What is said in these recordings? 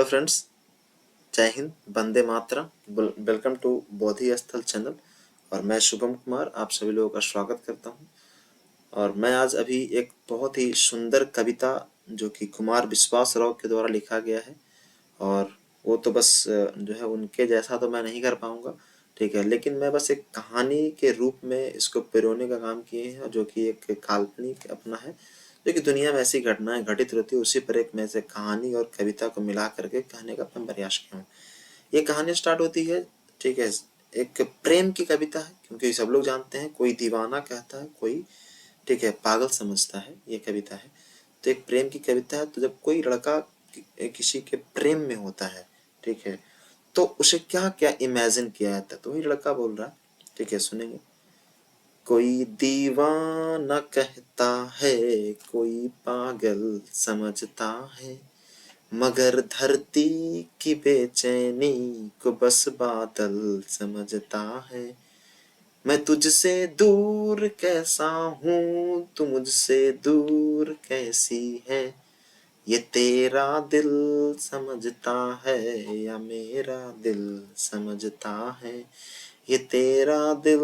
Hello friends, जय Hind, Vande Mataram. Welcome to बोधि स्थल channel. और मैं शुभम कुमार आप सभी लोगों का स्वागत करता हूं। और मैं आज अभी एक बहुत ही सुंदर कविता जो कि कुमार विश्वास राव के द्वारा लिखा गया है, और वो तो बस जो है उनके जैसा तो मैं नहीं कर पाऊंगा, ठीक है, लेकिन मैं बस एक कहानी के रूप में इसको पिरोने का काम किए हैं, जो कि एक काल्पनिक अपना है, जो कि दुनिया में ऐसी घटनाएं घटित रहती है, उसी पर एक मैं से कहानी और कविता को मिला करके कहने का मैं प्रयास किया हूँ। ये कहानी स्टार्ट होती है, ठीक है, एक प्रेम की कविता है, क्योंकि सब लोग जानते हैं कोई दीवाना कहता है, कोई ठीक है पागल समझता है, ये कविता है। तो एक प्रेम की कविता है। तो जब कोई लड़का किसी के प्रेम में होता है, ठीक है, तो उसे क्या क्या इमेजिन किया जाता है, तो वही लड़का बोल रहा है, ठीक है, सुनेंगे। कोई दीवाना कहता है, कोई पागल समझता है, मगर धरती की बेचैनी को बस बादल समझता है। मैं तुझसे दूर कैसा हूँ, तू मुझसे दूर कैसी है, ये तेरा दिल समझता है या मेरा दिल समझता है, ये तेरा दिल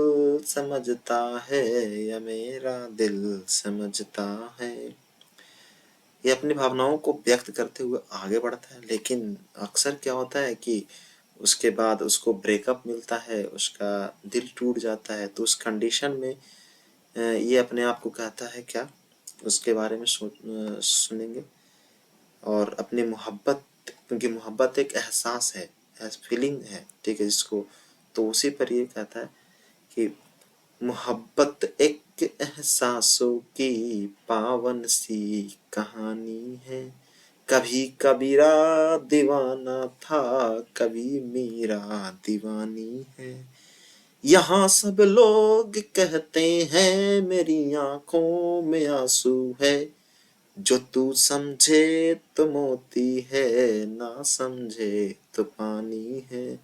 समझता है या मेरा दिल समझता है। ये अपनी भावनाओं को व्यक्त करते हुए आगे बढ़ता है, लेकिन अक्सर क्या होता है कि उसके बाद उसको ब्रेकअप मिलता है, उसका दिल टूट जाता है। तो उस कंडीशन में ये अपने आप को कहता है क्या, उसके बारे में सुनेंगे। और अपनी मोहब्बत, क्योंकि मोहब्बत एक एहसास है, फीलिंग है, ठीक है, जिसको तो उसी पर ये कहता है कि मोहब्बत एक एहसासों की पावन सी कहानी है, कभी कबीरा दीवाना था, कभी मीरा दीवानी है। यहाँ सब लोग कहते हैं मेरी आंखों में आंसू है, जो तू समझे तो मोती है, ना समझे तो पानी है,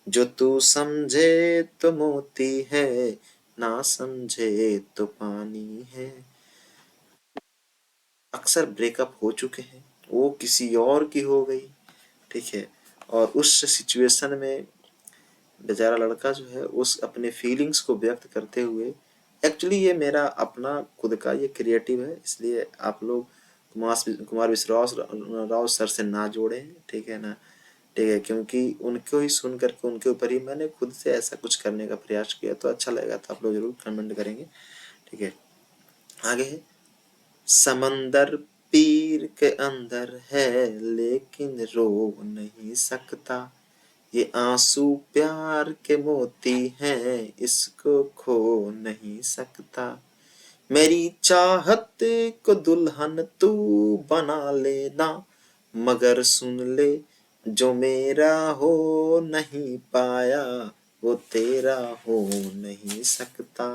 जो तू समझे तो मोती है, ना समझे तो पानी है। अक्सर ब्रेकअप हो चुके हैं, वो किसी और की हो गई, ठीक है, और उस सिचुएशन में बेचारा लड़का जो है उस अपने फीलिंग्स को व्यक्त करते हुए, एक्चुअली ये मेरा अपना खुद का ये क्रिएटिव है, इसलिए आप लोग कुमार विश्वास राव सर से ना जोड़े, ठीक है ना, ठीक है, क्योंकि उनको ही सुन करके उनके ऊपर ही मैंने खुद से ऐसा कुछ करने का प्रयास किया। तो अच्छा लगेगा तो आप लोग जरूर कमेंट करेंगे, ठीक है। आगे है, समंदर पीर के अंदर है लेकिन रो नहीं सकता, ये आंसू प्यार के मोती हैं, इसको खो नहीं सकता। मेरी चाहत को दुल्हन तू बना लेना, मगर सुन ले, जो मेरा हो नहीं पाया वो तेरा हो नहीं सकता,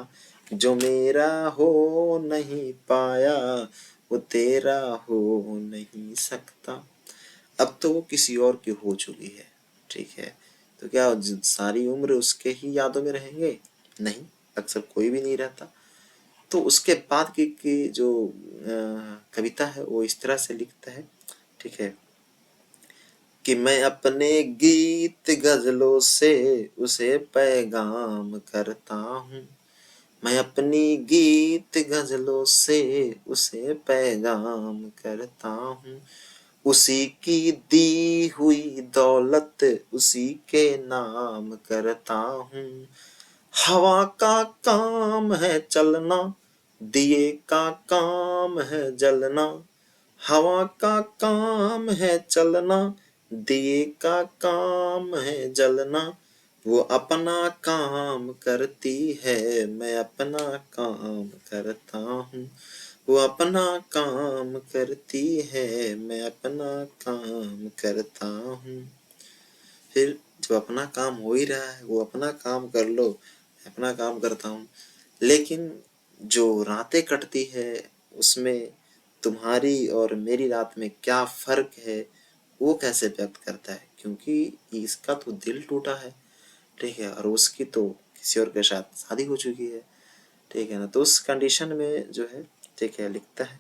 जो मेरा हो नहीं पाया वो तेरा हो नहीं सकता। अब तो वो किसी और की हो चुकी है, ठीक है, तो क्या सारी उम्र उसके ही यादों में रहेंगे? नहीं, अक्सर कोई भी नहीं रहता। तो उसके बाद की जो कविता है वो इस तरह से लिखता है, ठीक है, कि मैं अपने गीत गजलों से उसे पैगाम करता हूँ, मैं अपनी गीत गजलों से उसे पैगाम करता हूँ, उसी की दी हुई दौलत उसी के नाम करता हूँ। हवा का काम है चलना, दिए का काम है जलना, हवा का काम है चलना, दिए का काम है जलना, वो अपना काम करती है, मैं अपना काम करता हूँ, वो अपना काम करती है, मैं अपना काम करता हूँ। फिर जब अपना काम हो ही रहा है, वो अपना काम कर लो, मैं अपना काम करता हूँ, लेकिन जो रातें कटती है उसमें तुम्हारी और मेरी रात में क्या फर्क है, वो कैसे व्यक्त करता है, क्योंकि इसका तो दिल टूटा है, ठीक है, और उसकी तो किसी और के साथ शादी हो चुकी है, ठीक है ना। तो उस कंडीशन में जो है, ठीक है, लिखता है,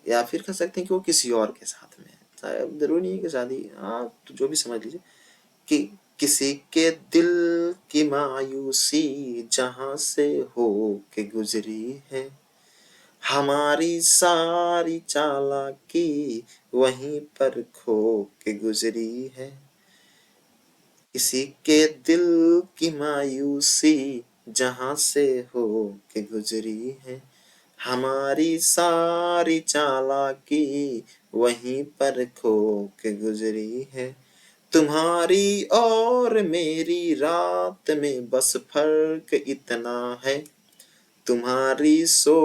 या फिर कह सकते हैं कि वो किसी और के साथ में है, समझता है, अब जरूरी नहीं है कि शादी, हाँ तो जो भी समझ लीजिए कि किसी के दिल की मायूसी जहां से हो के गुजरी है, हमारी सारी चालाकी वहीं पर खो के गुजरी है। किसी के दिल की मायूसी जहां से हो के गुजरी है, हमारी सारी चालाकी वहीं पर खो के गुजरी है। तुम्हारी और मेरी रात में बस फर्क इतना है, तुम्हारी सो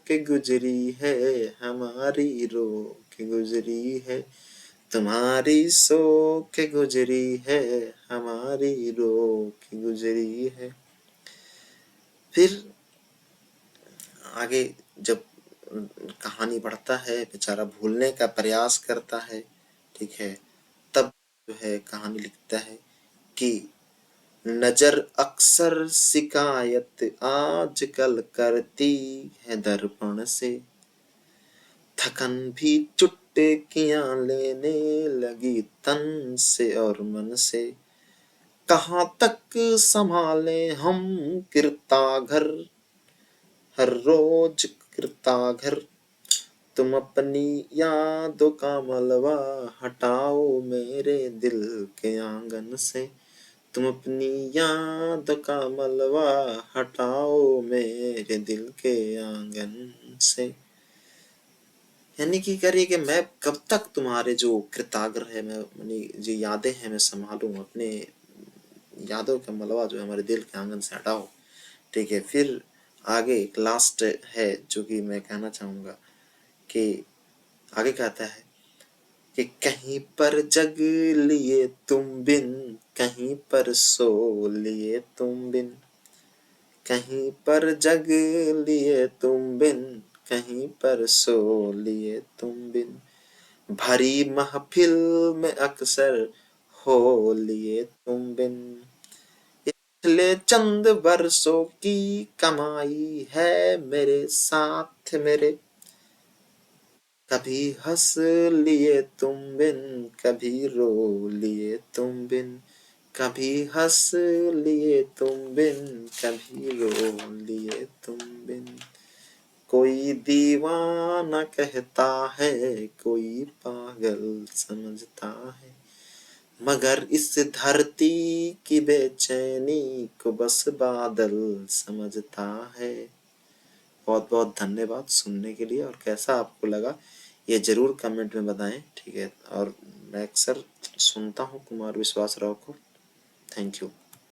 के गुजरी है, हमारी रो के गुजरी है। तुम्हारी सो के गुजरी है, हमारी रो के गुजरी है। फिर आगे जब कहानी बढ़ता है, बेचारा भूलने का प्रयास करता है, ठीक है, तब जो है कहानी लिखता है कि नजर अक्सर शिकायत आजकल करती है दर्पण से, थकन भी चुटकियां लेने लगी तन से और मन से। कहाँ तक संभाले हम गिरता घर, हर रोज गिरता घर। तुम अपनी यादों का मलबा हटाओ मेरे दिल के आंगन से, तुम अपनी याद का मलबा हटाओ मेरे दिल के आंगन से। यानी कि कह रही है कि मैं कब तक तुम्हारे जो कृताग्र है, मैं जो यादें हैं मैं संभालूं, अपने यादों का मलबा जो है हमारे दिल के आंगन से हटाओ, ठीक है। फिर आगे एक लास्ट है जो कि मैं कहना चाहूंगा कि आगे कहता है कि कहीं पर जग लिए तुम बिन, कहीं पर सो लिए तुम बिन, कहीं पर जग लिए तुम बिन, कहीं पर सो लिए तुम बिन, भरी महफिल में अक्सर हो लिए तुम बिन। पिछले चंद बरसों की कमाई है मेरे साथ मेरे, कभी हंस लिए तुम बिन, कभी रो लिए तुम बिन, कभी हंस लिए तुम बिन, कभी रो लिए तुम बिन। कोई दीवाना कहता है, कोई पागल समझता है, मगर इस धरती की बेचैनी को बस बादल समझता है। बहुत बहुत धन्यवाद सुनने के लिए, और कैसा आपको लगा ये जरूर कमेंट में बताएं, ठीक है। और मैं अक्सर सुनता हूँ कुमार विश्वास राव को। Thank you.